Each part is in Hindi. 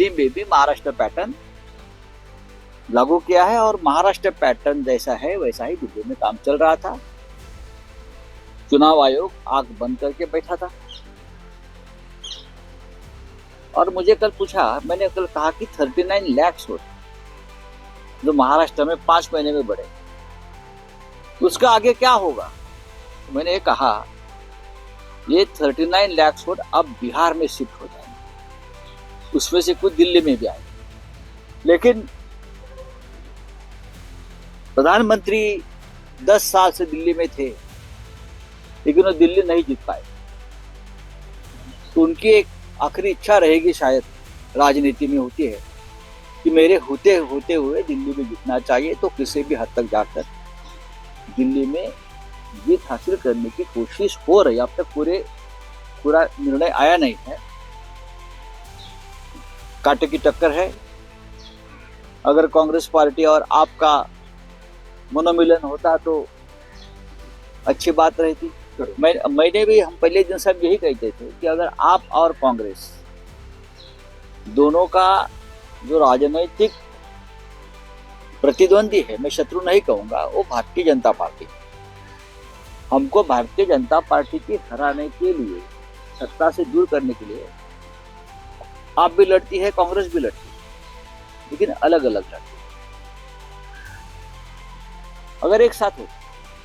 यूपी में भी महाराष्ट्र पैटर्न लागू किया है और महाराष्ट्र पैटर्न जैसा है वैसा ही दिल्ली में काम चल रहा था। चुनाव आयोग आंख बंद करके बैठा था और मुझे कल पूछा, मैंने कल कहा कि 39 लाख वोट जो महाराष्ट्र में 5 महीने में बढ़े, उसका आगे क्या होगा? तो मैंने ये कहा, ये 39 लाख वोट अब बिहार में शिफ्ट हो जाएंगे, उसमें से कुछ दिल्ली में भी आएंगे। लेकिन प्रधानमंत्री 10 साल से दिल्ली में थे, लेकिन वो दिल्ली नहीं जीत पाए। तो उनकी एक आखिरी इच्छा रहेगी, शायद राजनीति में होती है, कि मेरे होते हुए दिल्ली में जीतना चाहिए। तो किसी भी हद तक जाकर दिल्ली में जीत हासिल करने की कोशिश हो रही है। अब तक पूरा निर्णय आया नहीं है, कांटे की टक्कर है। अगर कांग्रेस पार्टी और आपका मनोमिलन होता तो अच्छी बात रहती। मैंने भी, हम पहले दिन सब यही कहते थे कि अगर आप और कांग्रेस दोनों का जो राजनीतिक प्रतिद्वंदी है, मैं शत्रु नहीं कहूंगा, वो भारतीय जनता पार्टी। हमको भारतीय जनता पार्टी की हराने के लिए, सत्ता से दूर करने के लिए आप भी लड़ती है, कांग्रेस भी लड़ती है, लेकिन अलग अलग लड़ती है। अगर एक साथ हो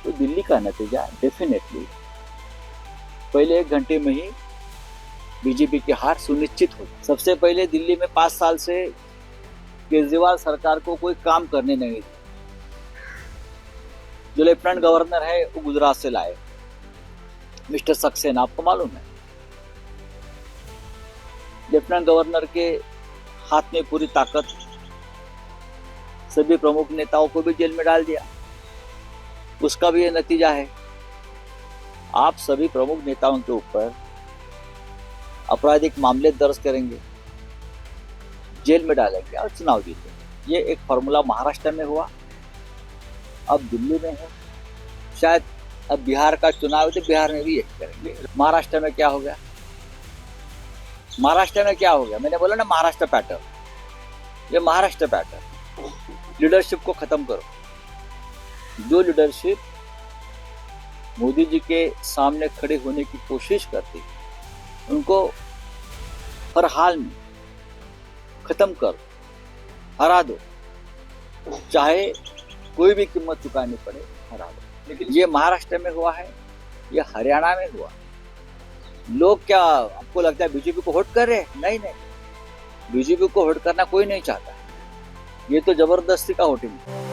तो दिल्ली का नतीजा डेफिनेटली पहले 1 घंटे में ही बीजेपी की हार सुनिश्चित हो। सबसे पहले दिल्ली में 5 साल से केजरीवाल सरकार को कोई काम करने नहीं दिया। जो लेफ्टिनेंट गवर्नर है वो गुजरात से लाए, मिस्टर सक्सेना, आपको मालूम है। लेफ्टिनेंट गवर्नर के हाथ में पूरी ताकत, सभी प्रमुख नेताओं को भी जेल में डाल दिया। उसका भी ये नतीजा है। आप सभी प्रमुख नेताओं के ऊपर आपराधिक मामले दर्ज करेंगे, जेल में डालेंगे और चुनाव जीतेंगे। ये एक फॉर्मूला महाराष्ट्र में हुआ, अब दिल्ली में है, शायद अब बिहार का चुनाव है तो बिहार में भी यही करेंगे। महाराष्ट्र में क्या हो गया? महाराष्ट्र में क्या हो गया? मैंने बोला ना, महाराष्ट्र पैटर्न। ये महाराष्ट्र पैटर्न, लीडरशिप को खत्म करो। जो लीडरशिप मोदी जी के सामने खड़े होने की कोशिश करती, उनको हर हाल में खत्म करो, हरा दो, चाहे कोई भी कीमत चुकानी पड़े, हरा दो। लेकिन ये महाराष्ट्र में हुआ है, ये हरियाणा में हुआ। लोग क्या, आपको लगता है बीजेपी को वोट कर रहे हैं? नहीं, बीजेपी को वोट करना कोई नहीं चाहता। ये तो जबरदस्ती का वोटिंग है।